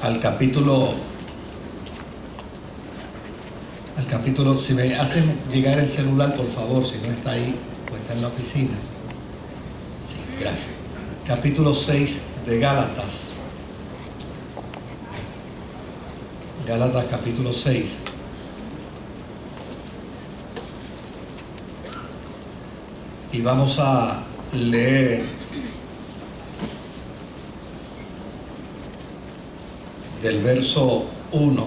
al capítulo, si me hacen llegar el celular, por favor, si no está ahí, pues está en la oficina. Sí, gracias. Capítulo 6 de Gálatas. Gálatas capítulo 6. Y vamos a leer del verso 1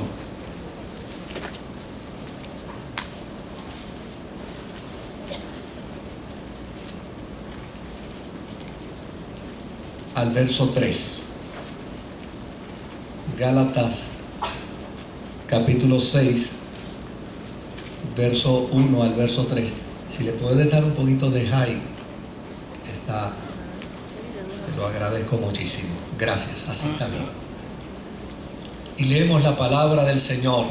al verso 3. Gálatas capítulo 6, verso 1 al verso 3. Si le puedes dar un poquito de high, te lo agradezco muchísimo. Gracias, así está bien. Y leemos la palabra del Señor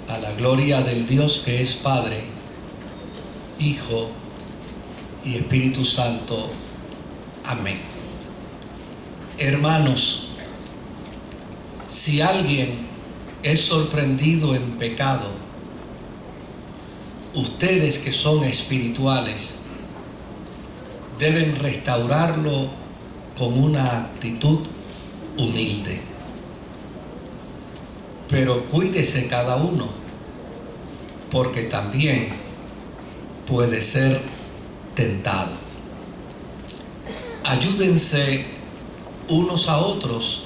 a la gloria del Dios que es Padre, Hijo y Espíritu Santo. Amén. Hermanos, si alguien es sorprendido en pecado, ustedes que son espirituales deben restaurarlo con una actitud humilde. Pero cuídese cada uno, porque también puede ser tentado. Ayúdense unos a otros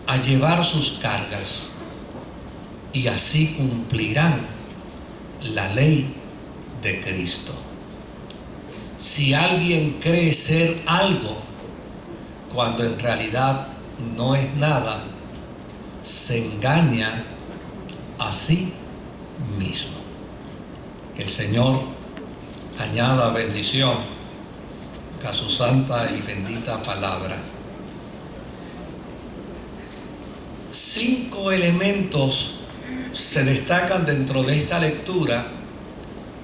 a llevar sus cargas y así cumplirán la ley de Cristo. Si alguien cree ser algo cuando en realidad no es nada, se engaña a sí mismo. Que el Señor añada bendición a su santa y bendita palabra. 5 elementos se destacan dentro de esta lectura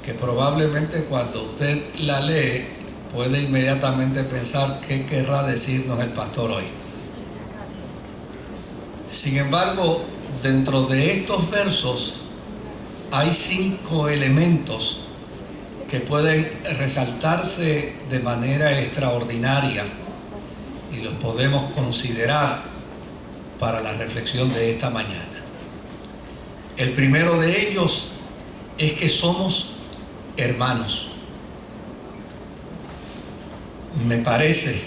que probablemente cuando usted la lee puede inmediatamente pensar qué querrá decirnos el pastor hoy. Sin embargo, dentro de estos versos hay 5 elementos que pueden resaltarse de manera extraordinaria y los podemos considerar para la reflexión de esta mañana. El primero de ellos es que somos hermanos. Me parece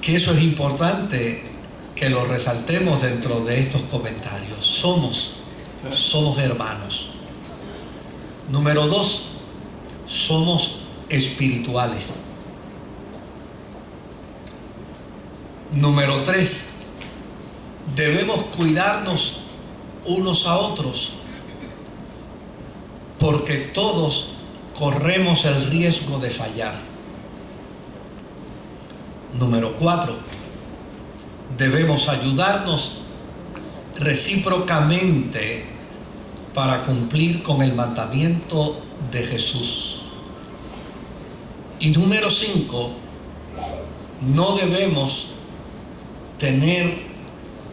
que eso es importante que lo resaltemos dentro de estos comentarios. Somos hermanos. Número 2, somos espirituales. Número 3, debemos cuidarnos unos a otros, porque todos corremos el riesgo de fallar. Número 4, debemos ayudarnos recíprocamente para cumplir con el mandamiento de Jesús. Y número 5, no debemos tener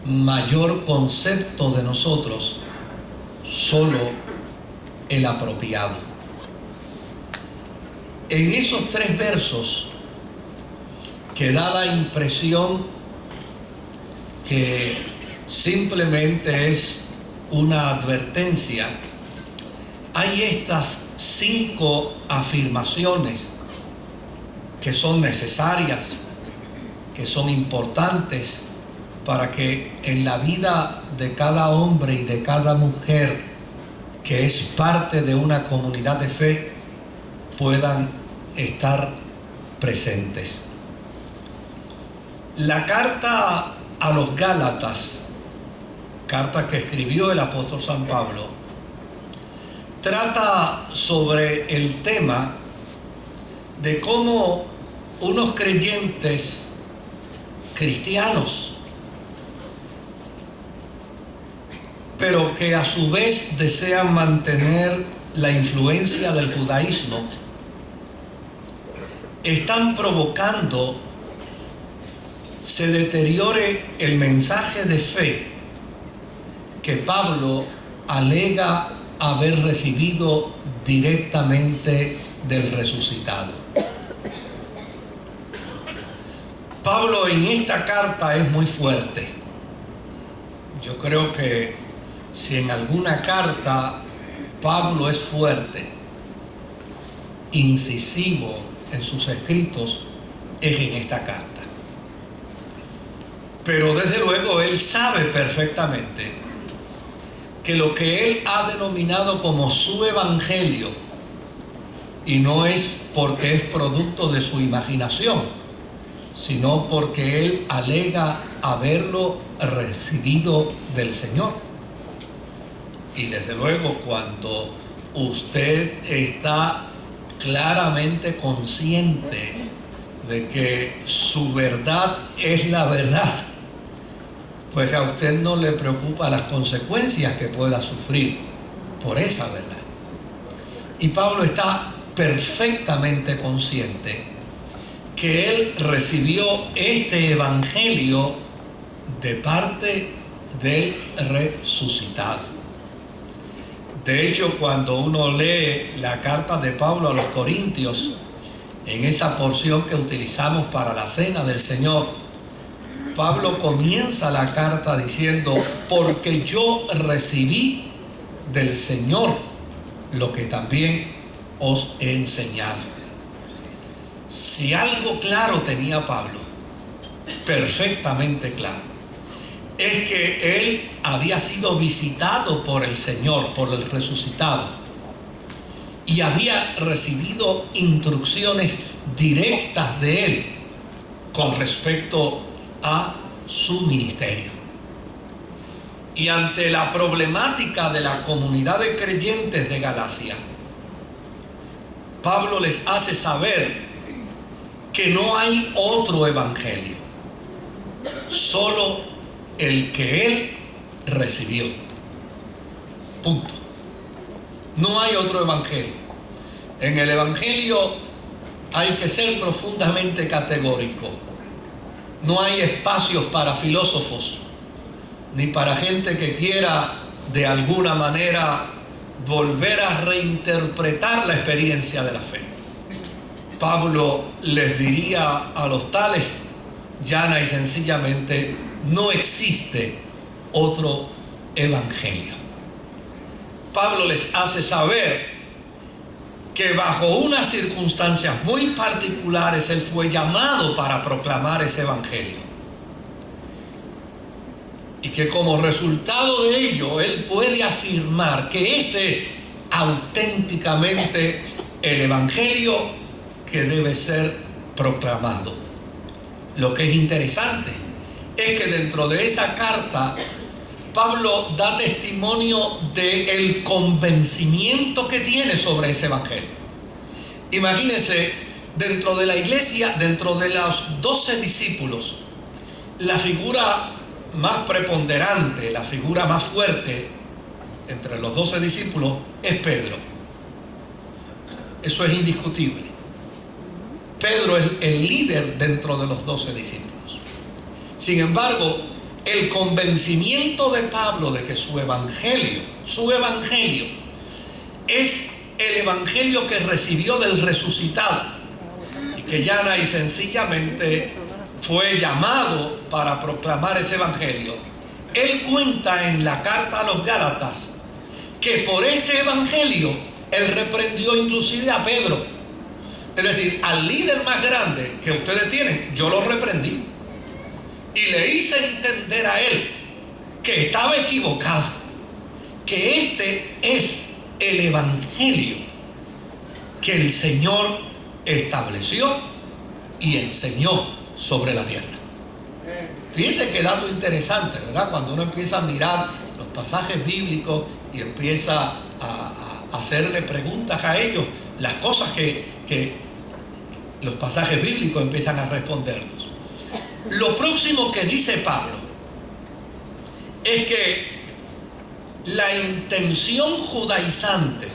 mayor concepto de nosotros, solo el apropiado. En esos 3 versos que da la impresión que simplemente es una advertencia, hay estas 5 afirmaciones que son necesarias, que son importantes para que en la vida de cada hombre y de cada mujer que es parte de una comunidad de fe puedan estar presentes. La carta a los Gálatas, carta que escribió el apóstol San Pablo, trata sobre el tema de cómo unos creyentes cristianos, pero que a su vez desean mantener la influencia del judaísmo, están provocando se deteriore el mensaje de fe que Pablo alega haber recibido directamente del resucitado. Pablo en esta carta es muy fuerte. Yo creo que si en alguna carta Pablo es fuerte, incisivo en sus escritos, es en esta carta. Pero desde luego él sabe perfectamente que lo que él ha denominado como su evangelio, y no es porque es producto de su imaginación, sino porque él alega haberlo recibido del Señor. Y desde luego, cuando usted está claramente consciente de que su verdad es la verdad, pues a usted no le preocupa las consecuencias que pueda sufrir por esa verdad. Y Pablo está perfectamente consciente que él recibió este evangelio de parte del resucitado. De hecho, cuando uno lee la carta de Pablo a los Corintios, en esa porción que utilizamos para la cena del Señor, Pablo comienza la carta diciendo: porque yo recibí del Señor lo que también os he enseñado. Si algo claro tenía Pablo, perfectamente claro, es que él había sido visitado por el Señor, por el resucitado, y había recibido instrucciones directas de él con respecto a su ministerio. Y ante la problemática de la comunidad de creyentes de Galacia, Pablo les hace saber que no hay otro evangelio, solo el que él recibió. Punto. No hay otro evangelio. En el evangelio hay que ser profundamente categórico. No hay espacios para filósofos, ni para gente que quiera de alguna manera volver a reinterpretar la experiencia de la fe. Pablo les diría a los tales, llana y sencillamente: no existe otro evangelio. Pablo les hace saber que bajo unas circunstancias muy particulares él fue llamado para proclamar ese evangelio, y que como resultado de ello él puede afirmar que ese es auténticamente el evangelio que debe ser proclamado. Lo que es interesante es que dentro de esa carta Pablo da testimonio del convencimiento que tiene sobre ese evangelio. Imagínense, dentro de la iglesia, dentro de los 12 discípulos, la figura más preponderante, la figura más fuerte entre los 12 discípulos es Pedro. Eso es indiscutible. Pedro es el líder dentro de los 12 discípulos. Sin embargo, el convencimiento de Pablo de que su evangelio es el evangelio que recibió del resucitado, y que llana y sencillamente fue llamado para proclamar ese evangelio. Él cuenta en la carta a los Gálatas que por este evangelio él reprendió inclusive a Pedro. Es decir, al líder más grande que ustedes tienen, yo lo reprendí y le hice entender a él que estaba equivocado, que este es el evangelio que el Señor estableció y enseñó sobre la tierra. Fíjense qué dato interesante, ¿verdad? Cuando uno empieza a mirar los pasajes bíblicos y empieza a hacerle preguntas a ellos, las cosas que los pasajes bíblicos empiezan a respondernos. Lo próximo que dice Pablo es que la intención judaizante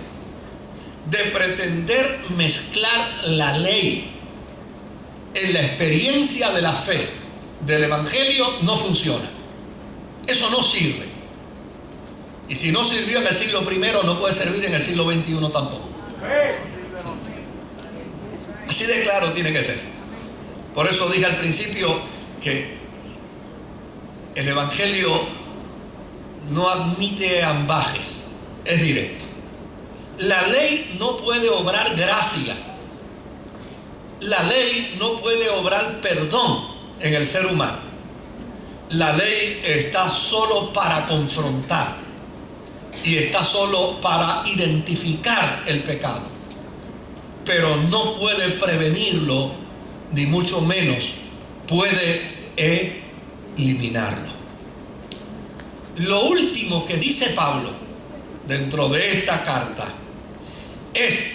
de pretender mezclar la ley en la experiencia de la fe del Evangelio no funciona. Eso no sirve. Y si no sirvió en el siglo I, no puede servir en el siglo XXI tampoco. Así de claro tiene que ser. Por eso dije al principio que el Evangelio no admite ambajes, es directo. La ley no puede obrar gracia. La ley no puede obrar perdón en el ser humano. La ley está solo para confrontar y está solo para identificar el pecado, pero no puede prevenirlo, ni mucho menos puede eliminarlo. Lo último que dice Pablo dentro de esta carta es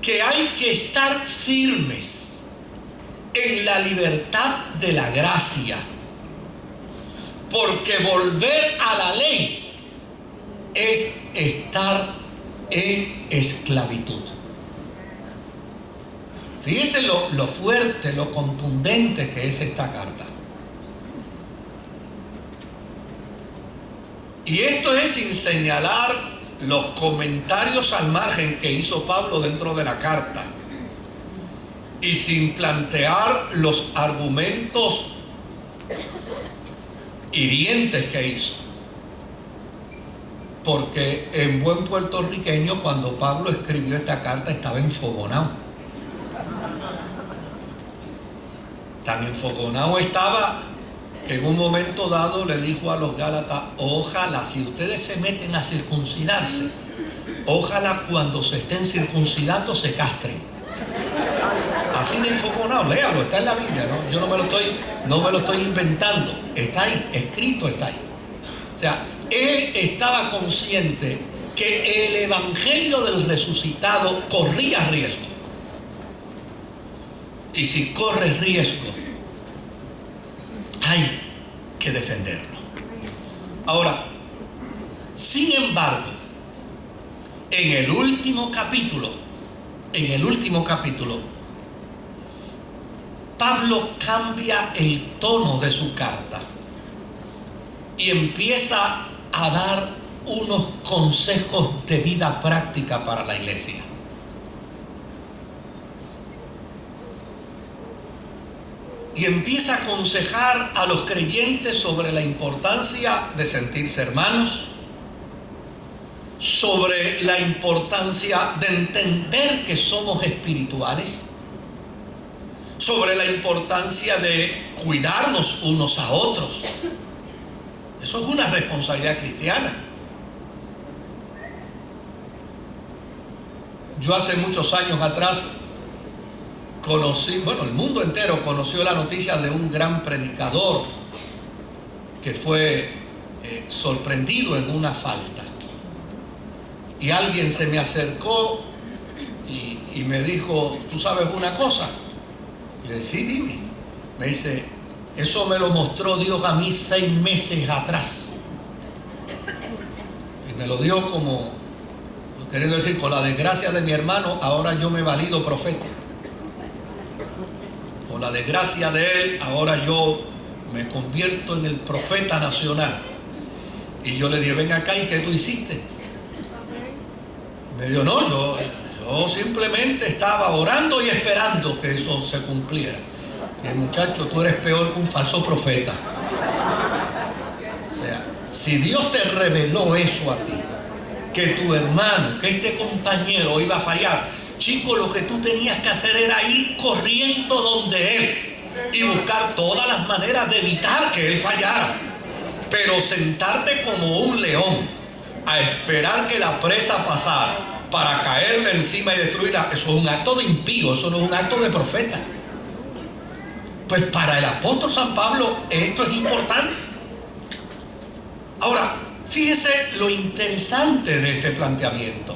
que hay que estar firmes en la libertad de la gracia, porque volver a la ley es estar en esclavitud. Fíjense lo fuerte, lo contundente que es esta carta. Y esto es sin señalar los comentarios al margen que hizo Pablo dentro de la carta y sin plantear los argumentos hirientes que hizo. Porque en buen puertorriqueño, cuando Pablo escribió esta carta, estaba enfogonado. Tan enfogonado estaba que en un momento dado le dijo a los Gálatas: ojalá, si ustedes se meten a circuncidarse, ojalá cuando se estén circuncidando se castren. Así de enfogonado, léalo, está en la Biblia, ¿no? Yo no me lo estoy inventando, está ahí, escrito está ahí. O sea, él estaba consciente que el evangelio del resucitado corría riesgo. Y si corre riesgo, hay que defenderlo. Ahora, sin embargo, en el último capítulo, Pablo cambia el tono de su carta y empieza a dar unos consejos de vida práctica para la iglesia. Y empieza a aconsejar a los creyentes sobre la importancia de sentirse hermanos, sobre la importancia de entender que somos espirituales, sobre la importancia de cuidarnos unos a otros. Eso es una responsabilidad cristiana. Yo hace muchos años atrás el mundo entero conoció la noticia de un gran predicador que fue sorprendido en una falta. Y alguien se me acercó y me dijo: ¿tú sabes una cosa? Y le dije: sí, dime. Me dice: eso me lo mostró Dios a mí 6 meses atrás. Y me lo dio como queriendo decir: con la desgracia de mi hermano, ahora yo me valido profeta. Por la desgracia de él, ahora yo me convierto en el profeta nacional. Y yo le dije: ven acá, ¿y qué tú hiciste? Me dijo: no, yo simplemente estaba orando y esperando que eso se cumpliera. Y el muchacho, tú eres peor que un falso profeta. O sea, si Dios te reveló eso a ti, que tu hermano, que este compañero iba a fallar, chico, lo que tú tenías que hacer era ir corriendo donde él y buscar todas las maneras de evitar que él fallara. Pero sentarte como un león a esperar que la presa pasara para caerle encima y destruirla, eso es un acto de impío, eso no es un acto de profeta. Pues para el apóstol San Pablo esto es importante. Ahora, fíjese lo interesante de este planteamiento.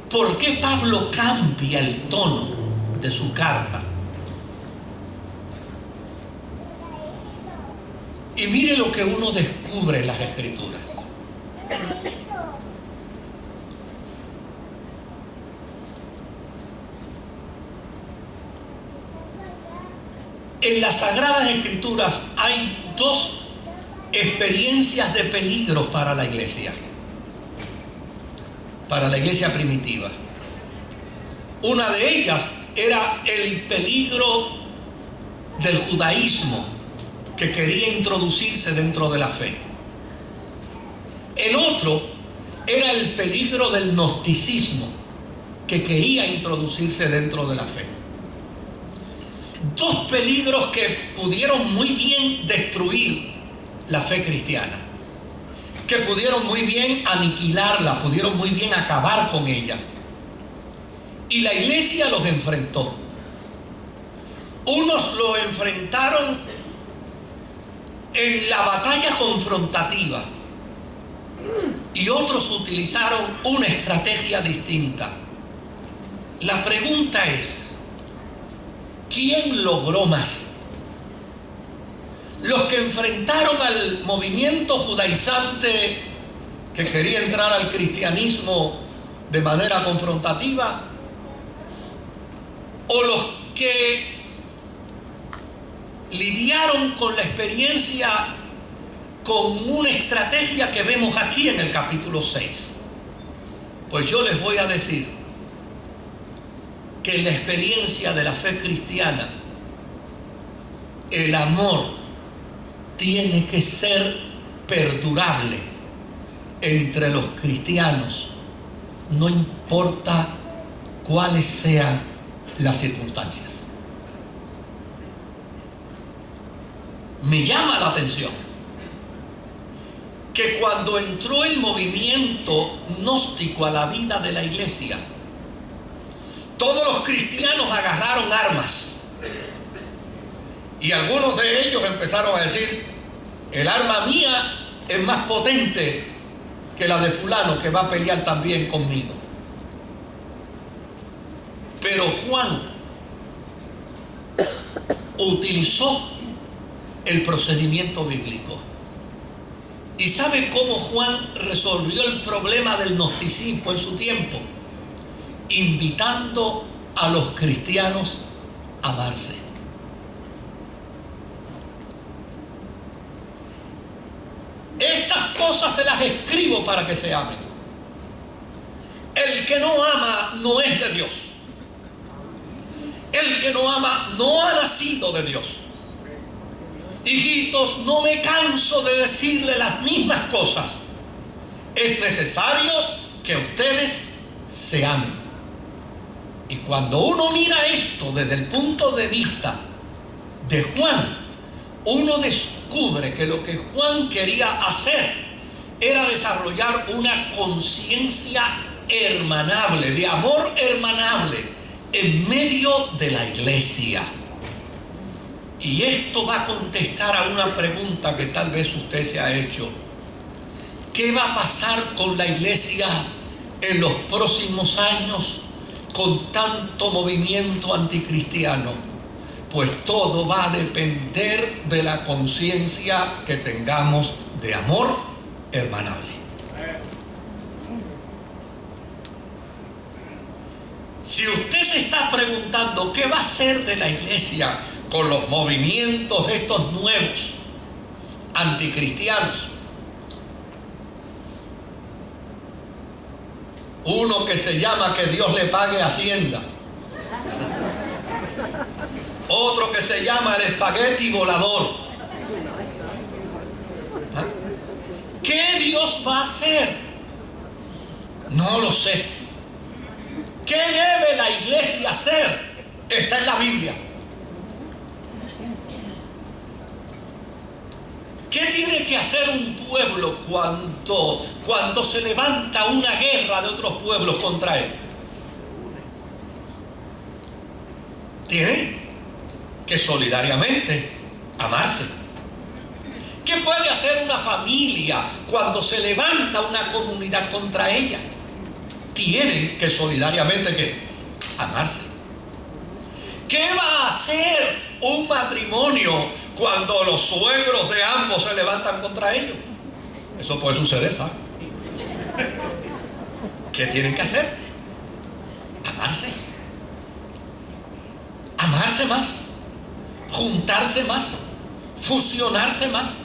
¿Por qué Pablo cambia el tono de su carta? Y mire lo que uno descubre en las Escrituras. En las Sagradas Escrituras hay dos experiencias de peligro para la iglesia primitiva. Una de ellas era el peligro del judaísmo que quería introducirse dentro de la fe. El otro era el peligro del gnosticismo que quería introducirse dentro de la fe. Dos peligros que pudieron muy bien destruir la fe cristiana, que pudieron muy bien aniquilarla, pudieron muy bien acabar con ella. Y la iglesia los enfrentó. Unos lo enfrentaron en la batalla confrontativa y otros utilizaron una estrategia distinta. La pregunta es, ¿quién logró más? Los que enfrentaron al movimiento judaizante que quería entrar al cristianismo de manera confrontativa, o los que lidiaron con la experiencia con una estrategia que vemos aquí en el capítulo 6. Pues yo les voy a decir que en la experiencia de la fe cristiana, el amor tiene que ser perdurable entre los cristianos, no importa cuáles sean las circunstancias. Me llama la atención que cuando entró el movimiento gnóstico a la vida de la iglesia, todos los cristianos agarraron armas. Y algunos de ellos empezaron a decir, el arma mía es más potente que la de fulano que va a pelear también conmigo. Pero Juan utilizó el procedimiento bíblico. ¿Y sabe cómo Juan resolvió el problema del gnosticismo en su tiempo? Invitando a los cristianos a amarse. Estas cosas se las escribo para que se amen. El que no ama no es de Dios. El que no ama no ha nacido de Dios. Hijitos, no me canso de decirle las mismas cosas. Es necesario que ustedes se amen. Y cuando uno mira esto desde el punto de vista de Juan, uno descubre que lo que Juan quería hacer era desarrollar una conciencia hermanable, de amor hermanable en medio de la iglesia. Y esto va a contestar a una pregunta que tal vez usted se ha hecho. ¿Qué va a pasar con la iglesia en los próximos años con tanto movimiento anticristiano? Pues todo va a depender de la conciencia que tengamos de amor hermanable. Si usted se está preguntando qué va a hacer de la iglesia con los movimientos estos nuevos anticristianos, uno que se llama que Dios le pague Hacienda, otro que se llama el espagueti volador, ¿ah? ¿Qué Dios va a hacer? No lo sé. ¿Qué debe la iglesia hacer? Está en la Biblia. ¿Qué tiene que hacer un pueblo cuando se levanta una guerra de otros pueblos contra él? Tiene que solidariamente amarse. ¿Qué puede hacer una familia cuando se levanta una comunidad contra ella? Tienen que solidariamente ¿qué? Amarse. ¿Qué va a hacer un matrimonio cuando los suegros de ambos se levantan contra ellos? Eso puede suceder, ¿sabes? ¿Qué tienen que hacer? Amarse. Amarse más. juntarse más, fusionarse más.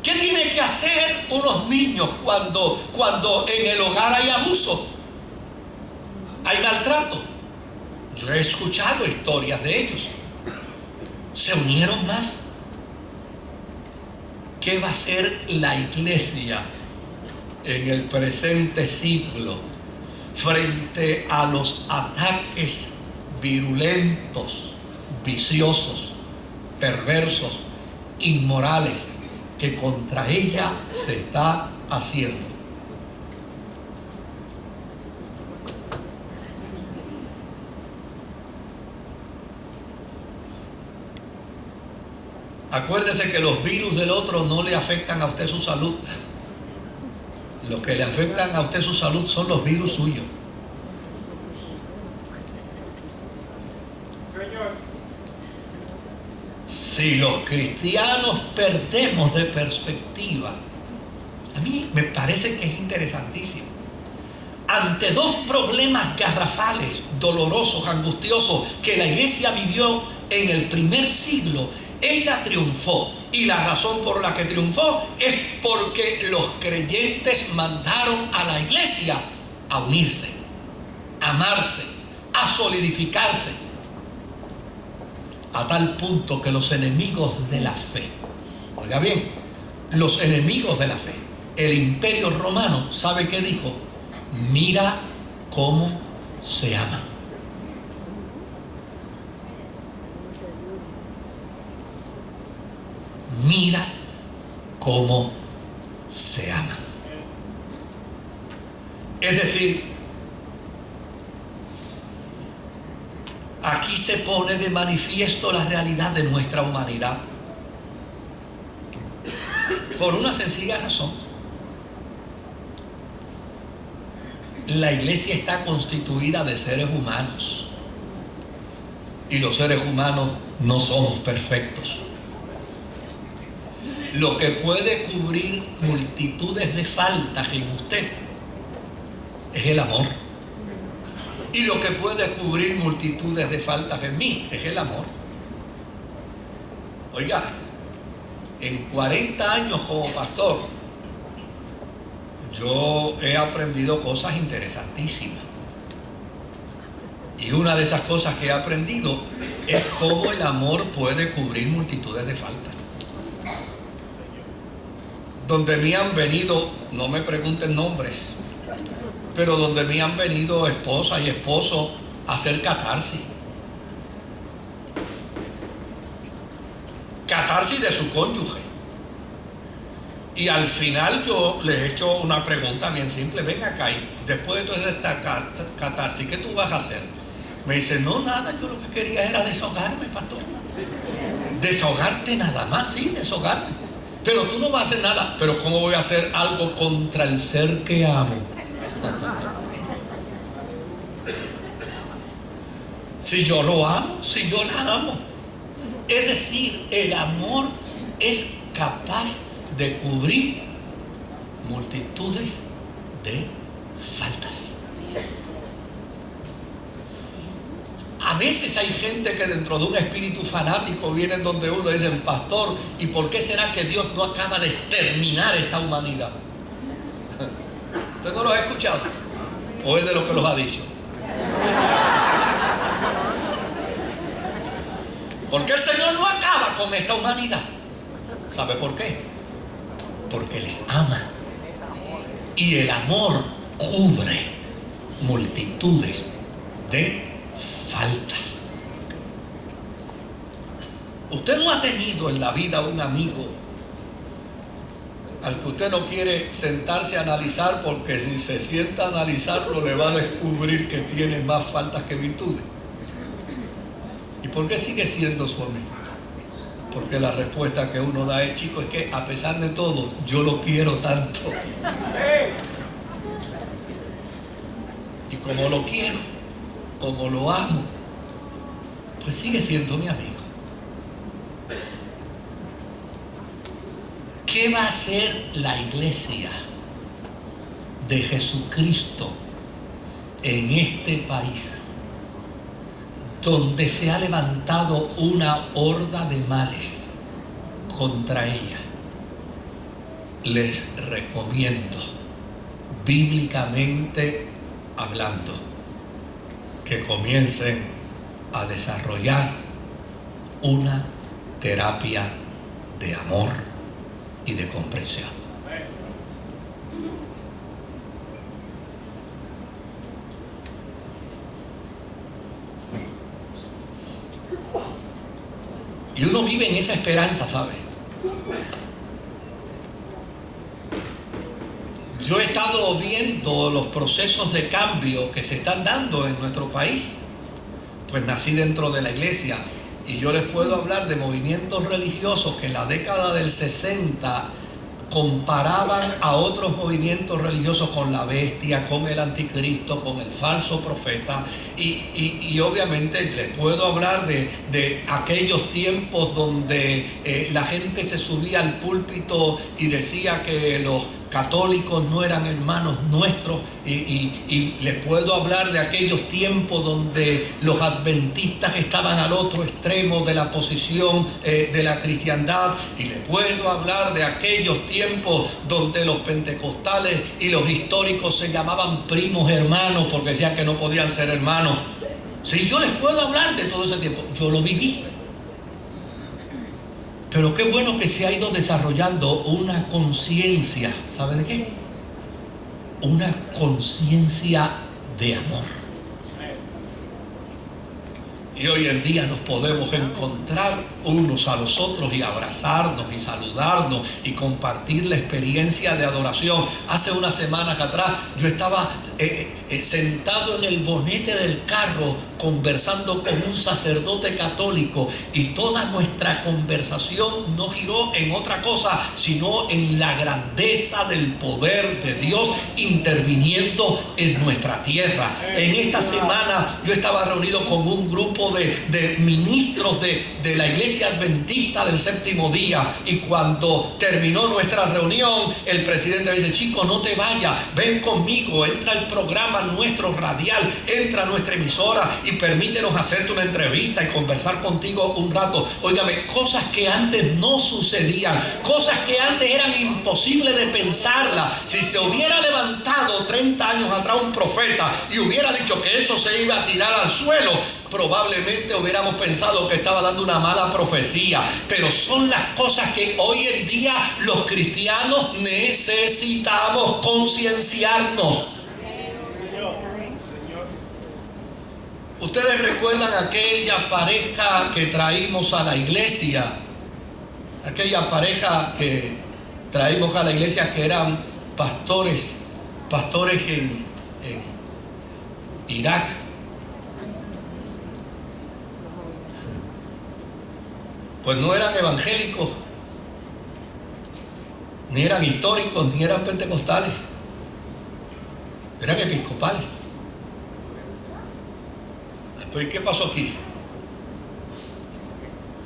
¿Qué tienen que hacer unos niños cuando en el hogar hay abuso, hay maltrato? Yo he escuchado historias de ellos. Se unieron más. ¿Qué va a hacer la iglesia en el presente siglo frente a los ataques virulentos, viciosos, perversos, inmorales que contra ella se está haciendo? Acuérdese que los virus del otro no le afectan a usted su salud. Los que le afectan a usted su salud son los virus suyos. Si los cristianos perdemos de perspectiva, a mí me parece que es interesantísimo. Ante dos problemas garrafales, dolorosos, angustiosos que la iglesia vivió en el primer siglo, ella triunfó. Y la razón por la que triunfó es porque los creyentes mandaron a la iglesia a unirse, a amarse, a solidificarse, a tal punto que los enemigos de la fe, oiga bien, los enemigos de la fe, el imperio romano, ¿sabe qué dijo? Mira cómo se aman. Mira cómo se aman. Es decir, aquí se pone de manifiesto la realidad de nuestra humanidad. Por una sencilla razón. La iglesia está constituida de seres humanos. Y los seres humanos no somos perfectos. Lo que puede cubrir multitudes de faltas en usted es el amor. Y lo que puede cubrir multitudes de faltas en mí es el amor. Oiga, en 40 años como pastor, yo he aprendido cosas interesantísimas. Y una de esas cosas que he aprendido es cómo el amor puede cubrir multitudes de faltas. Donde me han venido, no me pregunten nombres, pero donde me han venido esposas y esposos a hacer catarsis. Catarsis de su cónyuge. Y al final yo les he hecho una pregunta bien simple. Ven acá y después de toda esta catarsis, ¿qué tú vas a hacer? Me dice, no, nada, yo lo que quería era desahogarme, pastor. Desahogarte nada más, sí, desahogarme. Pero tú no vas a hacer nada. Pero ¿cómo voy a hacer algo contra el ser que amo? Si yo lo amo, si yo la amo. Es decir, el amor es capaz de cubrir multitudes de faltas. A veces hay gente que dentro de un espíritu fanático vienen donde uno y dicen, pastor, ¿y por qué será que Dios no acaba de exterminar esta humanidad? ¿Usted no los ha escuchado? ¿O es de lo que los ha dicho? ¿Por qué el Señor no acaba con esta humanidad? ¿Sabe por qué? Porque les ama. Y el amor cubre multitudes de faltas. Usted no ha tenido en la vida un amigo al que usted no quiere sentarse a analizar, porque si se sienta a analizarlo le va a descubrir que tiene más faltas que virtudes. ¿Y por qué sigue siendo su amigo? Porque la respuesta que uno da es, chico, es que a pesar de todo yo lo quiero tanto, y como lo quiero, como lo amo, pues sigue siendo mi amigo. ¿Qué va a hacer la iglesia de Jesucristo en este país donde se ha levantado una horda de males contra ella, les recomiendo, bíblicamente hablando, que comiencen a desarrollar una terapia de amor y de comprensión. Y uno vive en esa esperanza, ¿sabe? Yo he estado viendo los procesos de cambio que se están dando en nuestro país. Pues nací dentro de la iglesia y yo les puedo hablar de movimientos religiosos que en la década del 60 comparaban a otros movimientos religiosos con la bestia, con el anticristo, con el falso profeta, y obviamente les puedo hablar de aquellos tiempos donde la gente se subía al púlpito y decía que los católicos no eran hermanos nuestros, y les puedo hablar de aquellos tiempos donde los adventistas estaban al otro extremo de la posición de la cristiandad, y les puedo hablar de aquellos tiempos donde los pentecostales y los históricos se llamaban primos hermanos porque decían que no podían ser hermanos. Sí, yo les puedo hablar de todo ese tiempo, yo lo viví. Pero qué bueno que se ha ido desarrollando una conciencia, ¿sabe de qué? Una conciencia de amor. Y hoy en día nos podemos encontrar unos a los otros y abrazarnos y saludarnos y compartir la experiencia de adoración. Hace unas semanas atrás yo estaba sentado en el bonete del carro conversando con un sacerdote católico, y toda nuestra conversación no giró en otra cosa sino en la grandeza del poder de Dios interviniendo en nuestra tierra. En esta semana yo estaba reunido con un grupo de ministros de la iglesia adventista del séptimo día, y cuando terminó nuestra reunión el presidente dice: chico, no te vayas, ven conmigo, entra al programa nuestro radial, entra a nuestra emisora y permítenos hacerte una entrevista y conversar contigo un rato. Óigame, cosas que antes no sucedían, cosas que antes eran imposibles de pensarlas. Si se hubiera levantado 30 años atrás un profeta y hubiera dicho que eso se iba a tirar al suelo, probablemente hubiéramos pensado que estaba dando una mala profecía. Pero son las cosas que hoy en día los cristianos necesitamos concienciarnos. Ustedes recuerdan aquella pareja que traímos a la iglesia, aquella pareja que traímos a la iglesia que eran pastores en Irak. Pues no eran evangélicos, ni eran históricos, ni eran pentecostales, eran episcopales. Pero ¿qué pasó aquí?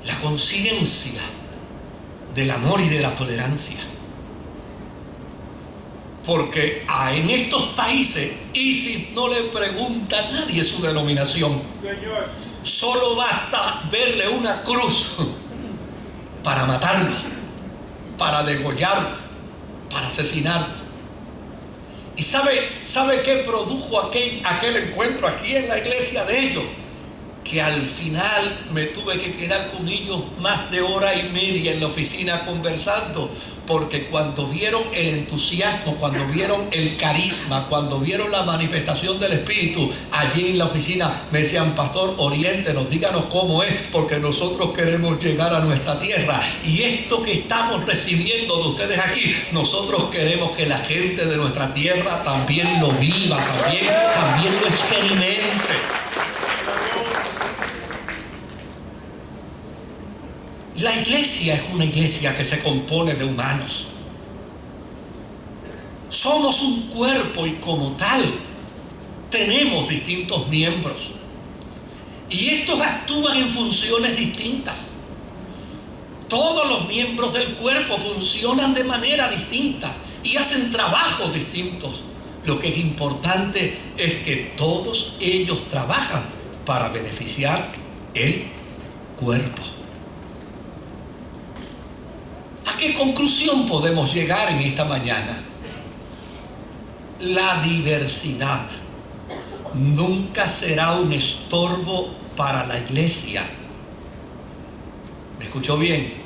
La conciencia del amor y de la tolerancia. Porque en estos países, y si no le pregunta a nadie su denominación, Señor, solo basta verle una cruz para matarlo, para degollarlo, para asesinarlo. ¿Y sabe qué produjo aquel encuentro aquí en la iglesia de ellos? Que al final me tuve que quedar con ellos más de hora y media en la oficina conversando, porque cuando vieron el entusiasmo, cuando vieron el carisma, cuando vieron la manifestación del Espíritu allí en la oficina, me decían: pastor, oriéntenos, díganos cómo es, porque nosotros queremos llegar a nuestra tierra, y esto que estamos recibiendo de ustedes aquí, nosotros queremos que la gente de nuestra tierra también lo viva, también lo experimente. La iglesia es una iglesia que se compone de humanos. Somos un cuerpo, y como tal tenemos distintos miembros, y estos actúan en funciones distintas. Todos los miembros del cuerpo funcionan de manera distinta y hacen trabajos distintos. Lo que es importante es que todos ellos trabajan para beneficiar el cuerpo. ¿A qué conclusión podemos llegar en esta mañana? La diversidad nunca será un estorbo para la iglesia. ¿Me escuchó bien?